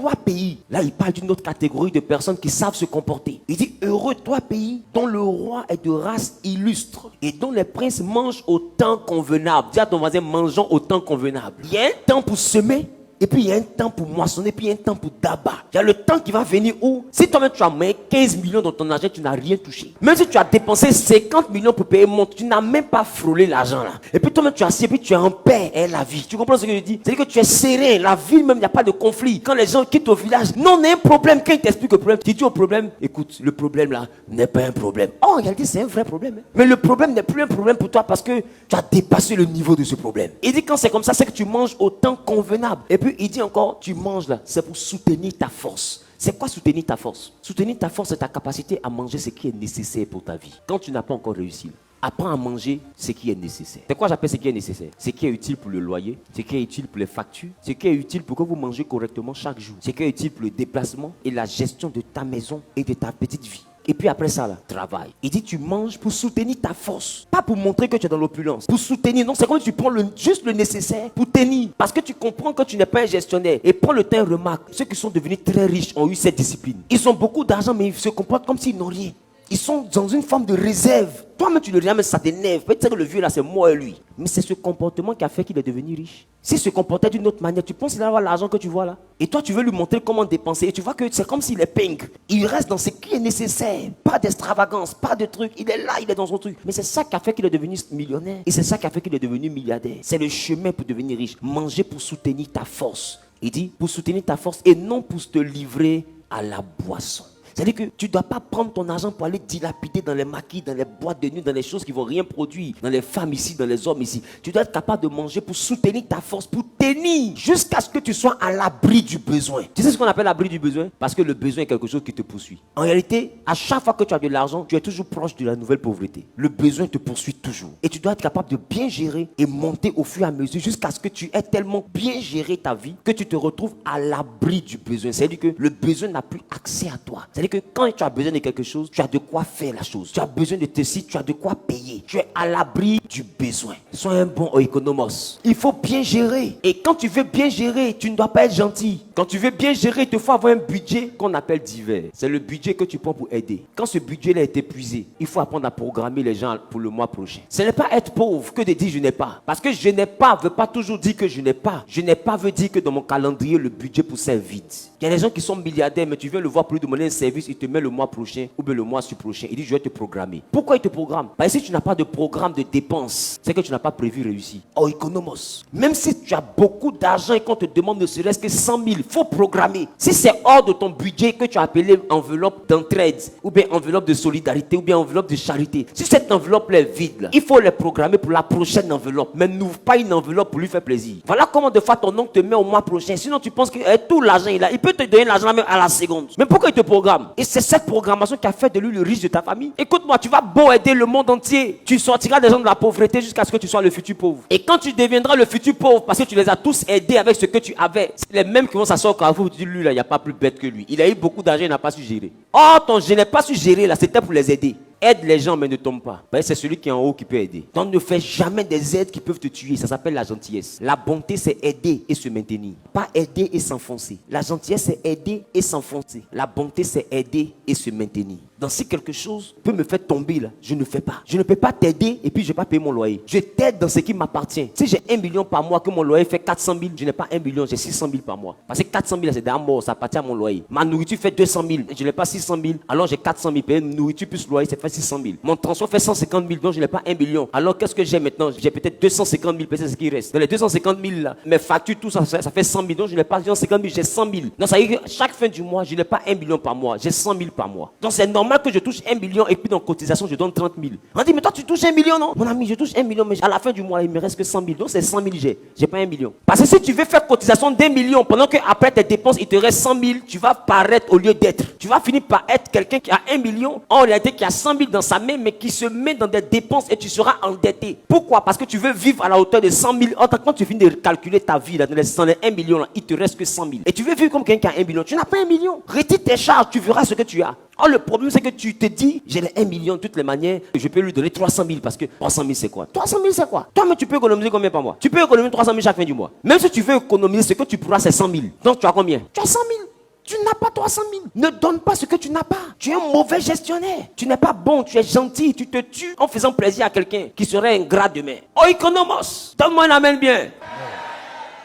toi pays. Là, il parle d'une autre catégorie de personnes qui savent se comporter. Il dit, heureux toi pays dont le roi est de race illustre et dont les princes mangent au temps convenable. Dis à ton voisin, mangeons au temps convenable. Il y a un temps pour semer. Et puis il y a un temps pour moissonner, puis il y a un temps pour d'abat. Il y a le temps qui va venir où, si toi-même tu as mis 15 millions dans ton argent, tu n'as rien touché. Même si tu as dépensé 50 millions pour payer mon, tu n'as même pas frôlé l'argent là. Et puis toi-même tu as assis, et puis tu es en paix, et la vie. Tu comprends ce que je dis? C'est-à-dire que tu es serein, la vie même, il n'y a pas de conflit. Quand les gens quittent au village, non, on a un problème. Quand ils t'expliquent le problème, tu dis au problème, écoute, le problème là n'est pas un problème. Oh, en réalité, c'est un vrai problème. Hein. Mais le problème n'est plus un problème pour toi parce que tu as dépassé le niveau de ce problème. Il dit quand c'est comme ça, c'est que tu manges au temps convenable. Et puis il dit encore, tu manges là, c'est pour soutenir ta force. C'est quoi soutenir ta force? Soutenir ta force, c'est ta capacité à manger ce qui est nécessaire pour ta vie. Quand tu n'as pas encore réussi, apprends à manger ce qui est nécessaire. C'est quoi j'appelle ce qui est nécessaire? Ce qui est utile pour le loyer, ce qui est utile pour les factures, ce qui est utile pour que vous mangez correctement chaque jour, ce qui est utile pour le déplacement et la gestion de ta maison et de ta petite vie. Et puis après ça, là, travail. Il dit, tu manges pour soutenir ta force. Pas pour montrer que tu es dans l'opulence. Pour soutenir. Non, c'est comme si tu prends juste le nécessaire pour tenir. Parce que tu comprends que tu n'es pas un gestionnaire. Et prends le temps et remarque. Ceux qui sont devenus très riches ont eu cette discipline. Ils ont beaucoup d'argent, mais ils se comportent comme s'ils n'ont rien. Ils sont dans une forme de réserve. Toi-même, tu le regardes, mais ça t'énerve. Peut-être que le vieux là, c'est moi et lui. Mais c'est ce comportement qui a fait qu'il est devenu riche. S'il se comportait d'une autre manière, tu penses qu'il va avoir l'argent que tu vois là. Et toi, tu veux lui montrer comment dépenser. Et tu vois que c'est comme s'il est pink. Il reste dans ce qui est nécessaire. Pas d'extravagance, pas de truc. Il est là, il est dans son truc. Mais c'est ça qui a fait qu'il est devenu millionnaire. Et c'est ça qui a fait qu'il est devenu milliardaire. C'est le chemin pour devenir riche. Manger pour soutenir ta force. Il dit, pour soutenir ta force et non pour te livrer à la boisson. C'est-à-dire que tu ne dois pas prendre ton argent pour aller dilapider dans les maquis, dans les boîtes de nuit, dans les choses qui ne vont rien produire, dans les femmes ici, dans les hommes ici. Tu dois être capable de manger pour soutenir ta force, pour tenir, jusqu'à ce que tu sois à l'abri du besoin. Tu sais ce qu'on appelle l'abri du besoin? Parce que le besoin est quelque chose qui te poursuit. En réalité, à chaque fois que tu as de l'argent, tu es toujours proche de la nouvelle pauvreté. Le besoin te poursuit toujours. Et tu dois être capable de bien gérer et monter au fur et à mesure jusqu'à ce que tu aies tellement bien géré ta vie que tu te retrouves à l'abri du besoin. C'est-à-dire que le besoin n'a plus accès à toi. C'est-à-dire que quand tu as besoin de quelque chose, tu as de quoi faire la chose. Tu as besoin de te citer, tu as de quoi payer. Tu es à l'abri du besoin. Sois un bon oikonomos. Il faut bien gérer. Et quand tu veux bien gérer, tu ne dois pas être gentil. Quand tu veux bien gérer, il te faut avoir un budget qu'on appelle divers. C'est le budget que tu prends pour aider. Quand ce budget-là est épuisé, il faut apprendre à programmer les gens pour le mois prochain. Ce n'est pas être pauvre que de dire je n'ai pas. Parce que je n'ai pas ne veut pas toujours dire que je n'ai pas. Je n'ai pas veut dire que dans mon calendrier, le budget pour ça est vide. Il y a des gens qui sont milliardaires, mais tu viens le voir pour lui demander un service, il te met le mois prochain ou bien le mois prochain. Il dit je vais te programmer. Pourquoi il te programme? Parce que si tu n'as pas de programme de dépenses, c'est que tu n'as pas prévu réussir. Oh, économos. Même si tu as beaucoup d'argent et qu'on te demande ne serait-ce que 100 000, il faut programmer. Si c'est hors de ton budget que tu as appelé enveloppe d'entraide, ou bien enveloppe de solidarité, ou bien enveloppe de charité, si cette enveloppe-là est vide, là, il faut les programmer pour la prochaine enveloppe. Mais n'ouvre pas une enveloppe pour lui faire plaisir. Voilà comment de fois ton oncle te met au mois prochain. Sinon tu penses que tout l'argent il a. Il peut te donner l'argent même à la seconde. Mais pourquoi il te programme? Et c'est cette programmation qui a fait de lui le riche de ta famille. Écoute-moi, tu vas beau aider le monde entier. Tu sortiras des gens de la pauvreté jusqu'à ce que tu sois le futur pauvre. Et quand tu deviendras le futur pauvre, parce que tu les as tous aidés avec ce que tu avais, c'est les mêmes qui vont s'asseoir au carrefour. Tu dis, lui là, il n'y a pas plus bête que lui. Il a eu beaucoup d'argent, il n'a pas su gérer. Oh, je n'ai pas su gérer là, c'était pour les aider. Aide les gens mais ne tombe pas. C'est celui qui est en haut qui peut aider. Donc ne fais jamais des aides qui peuvent te tuer. Ça s'appelle la gentillesse. La bonté c'est aider et se maintenir. Pas aider et s'enfoncer. La gentillesse c'est aider et s'enfoncer. La bonté c'est aider et se maintenir. Donc si quelque chose peut me faire tomber là, je ne fais pas. Je ne peux pas t'aider et puis je ne vais pas payer mon loyer. Je t'aide dans ce qui m'appartient. Si j'ai 1 million par mois que mon loyer fait 400 000, je n'ai pas 1 million, j'ai 600 000 par mois. Parce que 400 000 c'est déjà mort, ça appartient à mon loyer. Ma nourriture fait 200 000, je n'ai pas 600 000, alors j'ai 400 000. Payer nourriture plus loyer, c'est fait 600 000. Mon transport fait 150 000, donc je n'ai pas 1 million. Alors qu'est-ce que j'ai maintenant? J'ai peut-être 250 000, peut-être ce qui reste. Dans les 250 000 là, mes factures, tout ça, ça fait 100 000, donc je n'ai pas 150 000, j'ai 100 000. Donc ça veut dire que chaque fin du mois, je n'ai pas 1 million par mois, j'ai 100 000 par mois. Donc c'est normal que je touche 1 million et puis dans cotisation, je donne 30 000. On dit, mais toi tu touches 1 million, non? Mon ami, je touche 1 million, mais à la fin du mois, il me reste que 100 000. Donc c'est 100 000, j'ai pas 1 million. Parce que si tu veux faire cotisation d'1 million, pendant que après tes dépenses, il te reste 100 000, tu vas paraître au lieu d'être. Tu vas finir par être quelqu'un qui a 1 million, en réalité qui a 100 000 dans sa main, mais qui se met dans des dépenses et tu seras endetté. Pourquoi? Parce que tu veux vivre à la hauteur de 100 000. Quand tu finis de calculer ta vie, là, dans les 1 million, là, il te reste que 100 000. Et tu veux vivre comme quelqu'un qui a 1 million. Tu n'as pas 1 million. Retire tes charges, tu verras ce que tu as. Oh, le problème, c'est que tu te dis, j'ai les 1 million de toutes les manières, je peux lui donner 300 000 parce que 300 000, c'est quoi? 300 000, c'est quoi? Toi, mais tu peux économiser combien par mois? Tu peux économiser 300 000 chaque fin du mois. Même si tu veux économiser, ce que tu pourras, c'est 100 000. Donc, tu as combien? Tu as 100 000. Tu n'as pas 300 000. Ne donne pas ce que tu n'as pas. Tu es un mauvais gestionnaire. Tu n'es pas bon, tu es gentil, tu te tues en faisant plaisir à quelqu'un qui serait ingrat demain. Oikonomos, donne-moi un amen bien.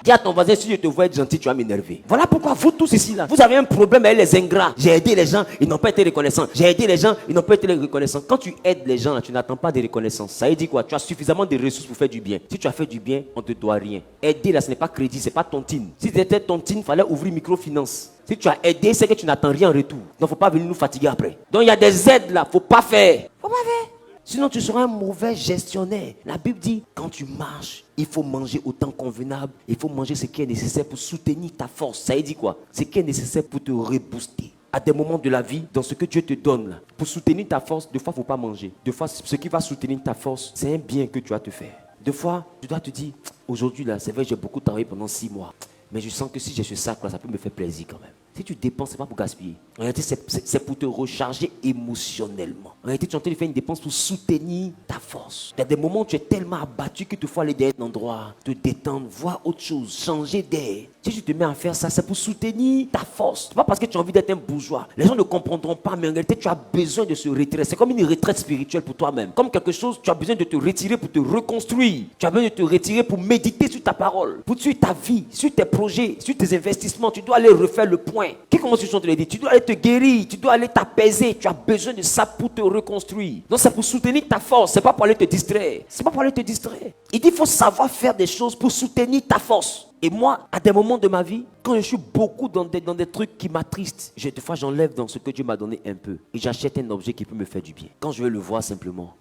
Dis à ton voisin, si je te vois être gentil, tu vas m'énerver. Voilà pourquoi vous tous ici là, vous avez un problème avec les ingrats. J'ai aidé les gens, ils n'ont pas été reconnaissants. J'ai aidé les gens, ils n'ont pas été reconnaissants. Quand tu aides les gens, là, tu n'attends pas de reconnaissance. Ça veut dire quoi? Tu as suffisamment de ressources pour faire du bien. Si tu as fait du bien, on ne te doit rien. Aider là, ce n'est pas crédit, ce n'est pas tontine. Si c'était tontine, il fallait ouvrir microfinance. Si tu as aidé, c'est que tu n'attends rien en retour. Donc il ne faut pas venir nous fatiguer après. Donc il y a des aides là, il ne faut pas faire. Faut pas faire. Sinon, tu seras un mauvais gestionnaire. La Bible dit, quand tu marches, il faut manger au temps convenable. Il faut manger ce qui est nécessaire pour soutenir ta force. Ça veut dire quoi? Ce qui est nécessaire pour te rebooster. À des moments de la vie, dans ce que Dieu te donne, là, pour soutenir ta force, des fois, il ne faut pas manger. Des fois, ce qui va soutenir ta force, c'est un bien que tu vas te faire. Des fois, tu dois te dire, aujourd'hui, là, c'est vrai, j'ai beaucoup travaillé pendant 6 mois. Mais je sens que si j'ai ce sac-là, ça peut me faire plaisir quand même. Si tu dépenses, ce n'est pas pour gaspiller. En réalité, c'est pour te recharger émotionnellement. En réalité, tu es en train de faire une dépense pour soutenir ta force. Il y a des moments où tu es tellement abattu qu'il te faut aller dans un endroit, te détendre, voir autre chose, changer d'air. Si tu te mets à faire ça, c'est pour soutenir ta force. Ce n'est pas parce que tu as envie d'être un bourgeois. Les gens ne comprendront pas, mais en réalité, tu as besoin de se retirer. C'est comme une retraite spirituelle pour toi-même. Comme quelque chose, tu as besoin de te retirer pour te reconstruire. Tu as besoin de te retirer pour méditer sur ta parole, pour suivre ta vie, sur tes projets, sur tes investissements. Tu dois aller refaire le point. Comment tu te le dis? Tu dois aller te guérir, tu dois aller t'apaiser. Tu as besoin de ça pour te reconstruire. Donc c'est pour soutenir ta force, c'est pas pour aller te distraire. C'est pas pour aller te distraire. Il dit qu'il faut savoir faire des choses pour soutenir ta force. Et moi, à des moments de ma vie, quand je suis beaucoup dans des trucs qui m'attristent, des fois j'enlève dans ce que Dieu m'a donné un peu. Et j'achète un objet qui peut me faire du bien. Quand je vais le voir simplement,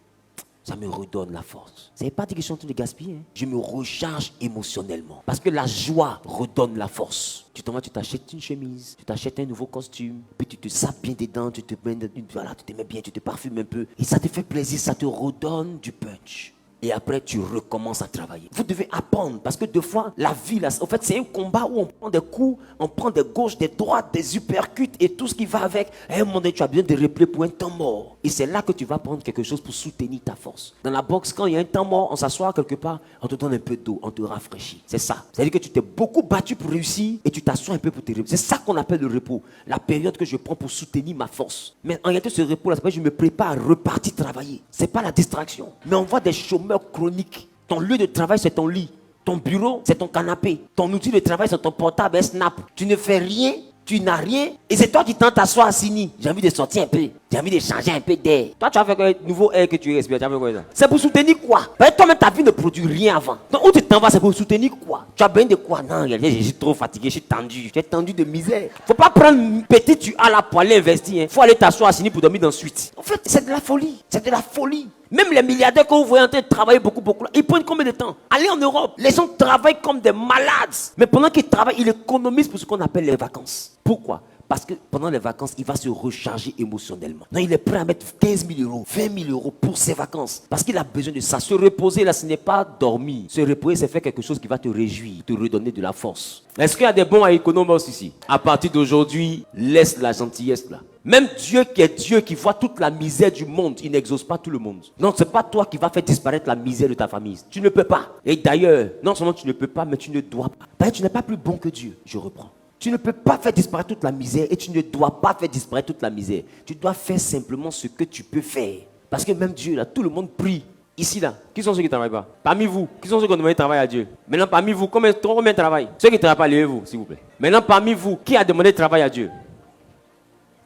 ça me redonne la force. Ça n'est pas dit que je suis en train de gaspiller. Je me recharge émotionnellement. Parce que la joie redonne la force. Tu t'en vas, tu t'achètes une chemise, tu t'achètes un nouveau costume, puis tu te sapes bien dedans, tu te mets bien, tu te parfumes un peu. Et ça te fait plaisir, ça te redonne du punch. Et après, tu recommences à travailler. Vous devez apprendre, parce que des fois, la vie, là, en fait, c'est un combat où on prend des coups, on prend des gauches, des droites, des uppercuts et tout ce qui va avec. À un moment donné, tu as besoin de replier pour un temps mort. Et c'est là que tu vas prendre quelque chose pour soutenir ta force. Dans la boxe, quand il y a un temps mort, on s'assoit quelque part, on te donne un peu d'eau, on te rafraîchit. C'est ça. C'est-à-dire que tu t'es beaucoup battu pour réussir et tu t'assois un peu pour te reposer. C'est ça qu'on appelle le repos. La période que je prends pour soutenir ma force. Mais en réalité, ce repos-là, c'est parce que je me prépare à repartir travailler. C'est pas la distraction. Mais on voit des chômeurs chronique. Ton lieu de travail, c'est ton lit. Ton bureau, c'est ton canapé. Ton outil de travail, c'est ton portable, un snap. Tu ne fais rien, tu n'as rien. Et c'est toi qui tentes t'asseoir à Sini. J'ai envie de sortir un peu. J'ai envie de changer un peu d'air. Toi, tu as fait quoi? Nouveau air que tu respires. Tu as fait quoi ça? C'est pour soutenir quoi? Parce que toi-même, ta vie ne produit rien avant. Donc, où tu t'en vas, c'est pour soutenir quoi? Tu as besoin de quoi? Non, je suis trop fatigué, je suis tendu. Je suis tendu de misère. Faut pas prendre une petite tu as là pour aller investir. Faut aller t'asseoir à Sini pour dormir dans la suite. En fait, c'est de la folie. C'est de la folie. Même les milliardaires que vous voyez en train de travailler beaucoup, ils prennent combien de temps? Allez en Europe. Les gens travaillent comme des malades. Mais pendant qu'ils travaillent, ils économisent pour ce qu'on appelle les vacances. Pourquoi? Parce que pendant les vacances, il va se recharger émotionnellement. Donc, il est prêt à mettre 15 000 euros, 20 000 euros pour ses vacances. Parce qu'il a besoin de ça. Se reposer, là, ce n'est pas dormir. Se reposer, c'est faire quelque chose qui va te réjouir, te redonner de la force. Est-ce qu'il y a des bons à économos ici? À partir d'aujourd'hui, laisse la gentillesse là. Même Dieu qui est Dieu, qui voit toute la misère du monde, il n'exauce pas tout le monde. Non, ce n'est pas toi qui vas faire disparaître la misère de ta famille. Tu ne peux pas. Et d'ailleurs, non seulement tu ne peux pas, mais tu ne dois pas. Parce que tu n'es pas plus bon que Dieu. Je reprends. Tu ne peux pas faire disparaître toute la misère et tu ne dois pas faire disparaître toute la misère. Tu dois faire simplement ce que tu peux faire. Parce que même Dieu, là, tout le monde prie. Ici, là, qui sont ceux qui ne travaillent pas? Parmi vous, qui sont ceux qui ont demandé de travailler à Dieu? Maintenant, parmi vous, combien travaillent? Ceux qui ne travaillent pas, levez-vous, s'il vous plaît. Maintenant, parmi vous, qui a demandé de travailler à Dieu?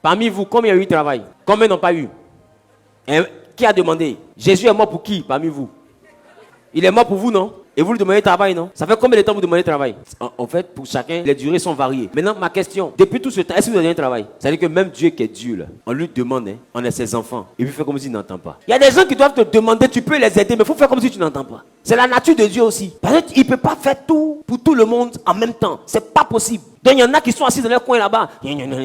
Parmi vous, combien a eu travail? Combien n'ont pas eu? Et qui a demandé? Jésus est mort pour qui parmi vous? Il est mort pour vous, non? Et vous lui demandez travail, non? Ça fait combien de temps vous demandez travail? En fait, pour chacun, les durées sont variées. Maintenant, ma question, depuis tout ce temps, est-ce que vous avez un travail? C'est-à-dire que même Dieu qui est Dieu, là, on lui demande, hein, on est ses enfants, et puis il fait comme s'il n'entend pas. Il y a des gens qui doivent te demander, tu peux les aider, mais il faut faire comme si tu n'entends pas. C'est la nature de Dieu aussi. Parce qu'il ne peut pas faire tout pour tout le monde en même temps. C'est pas possible. Donc il y en a qui sont assis dans leur coin là-bas.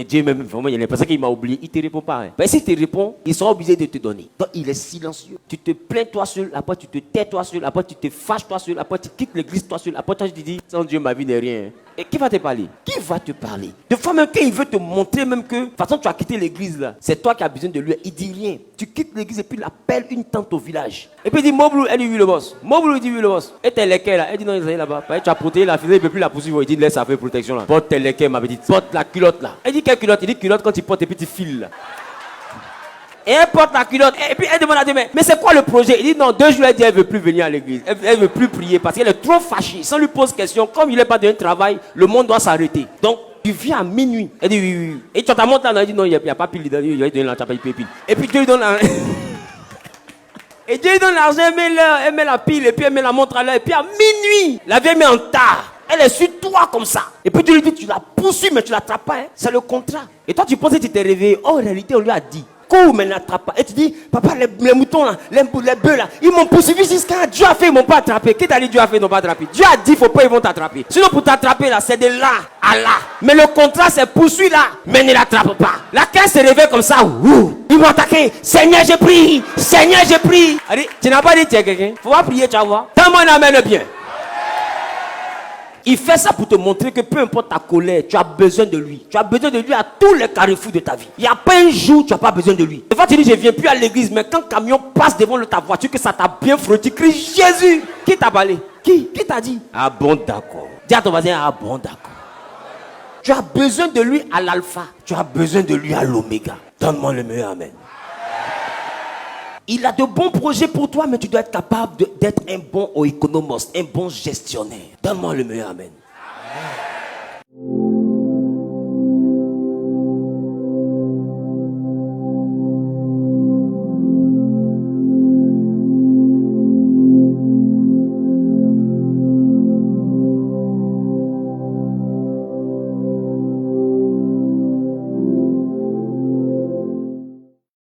Dieu même, vraiment, il y a l'impression qu'il m'a oublié. Il ne te répond pas. Hein. S'il te répond, il sera obligé de te donner. Donc il est silencieux. Tu te plains toi seul, après tu te tais toi seul, après tu te fâches toi seul, après tu quittes l'église toi seul, après tu te dis, sans Dieu ma vie n'est rien. Et qui va te parler? Qui va te parler? De fois même qu'il veut te montrer même que, de toute façon, tu as quitté l'église là. C'est toi qui as besoin de lui. Il dit rien. Tu quittes l'église et puis il appelle une tante au village. Et puis il dit, Moblou, elle dit oui le boss. Moblou, il dit oui le boss. Et t'es lesquels là? Elle dit non, ils sont là-bas. Tu as protégé la fille, il ne peut plus la poursuivre. Il dit, laisse ça faire protection là. Porte tes lesquels, ma petite. Porte la culotte là. Elle dit, quelle culotte? Il dit, culotte quand tu portes tes petits fils là. Et elle porte la culotte. Et puis elle demande à Dieu, mais c'est quoi le projet? Il dit non, 2 jours, elle dit elle ne veut plus venir à l'église. Elle ne veut plus prier parce qu'elle est trop fâchée. Si on lui pose question, comme il n'est pas de travail, le monde doit s'arrêter. Donc, tu viens à minuit. Elle dit oui, oui, oui. Et tu ta montre là, elle dit non, il n'y a pas pile. Il va donner la pile. Et puis Dieu lui donne l'argent. Et Dieu lui donne l'argent, elle met la pile, et puis elle met la montre à l'heure. Et puis à minuit, la vieille met en tard. Elle est sur toi comme ça. Et puis Dieu lui dit, tu la poursuis, mais tu ne l'attrapes pas. Hein. C'est le contrat. Et toi, tu penses que tu t'es réveillé. Oh, en réalité, on lui a dit. Cours, mais n'attrape pas. Et tu dis, papa, les moutons là, les bœufs là, ils m'ont poursuivi jusqu'à Dieu a fait, ils m'ont pas attrapé. Qui t'a dit Dieu a fait, ils n'ont pas attrapé? Dieu a dit, faut pas, ils vont t'attraper. Sinon, pour t'attraper là, c'est de là à là. Mais le contrat, c'est poursuis là, mais ne l'attrape pas. La caisse se réveille comme ça. Ouh, ils m'ont attaqué. Seigneur, j'ai pris. Seigneur, j'ai pris. Allez, tu n'as pas dit, tu es quelqu'un. Faut pas prier, tu vas voir. Donne-moi une amène bien. Il fait ça pour te montrer que peu importe ta colère, tu as besoin de lui. Tu as besoin de lui à tous les carrefours de ta vie. Il n'y a pas un jour où tu n'as pas besoin de lui. Des fois tu dis je ne viens plus à l'église, mais quand le camion passe devant ta voiture, que ça t'a bien frotté, tu cries Jésus. Qui t'a parlé? Qui t'a dit? Ah bon d'accord. Dis à ton voisin, ah bon d'accord. Tu as besoin de lui à l'alpha. Tu as besoin de lui à l'oméga. Donne-moi le meilleur, amen. Il a de bons projets pour toi, mais tu dois être capable d'être un bon oikonomos, un bon gestionnaire. Donne-moi le meilleur, amen.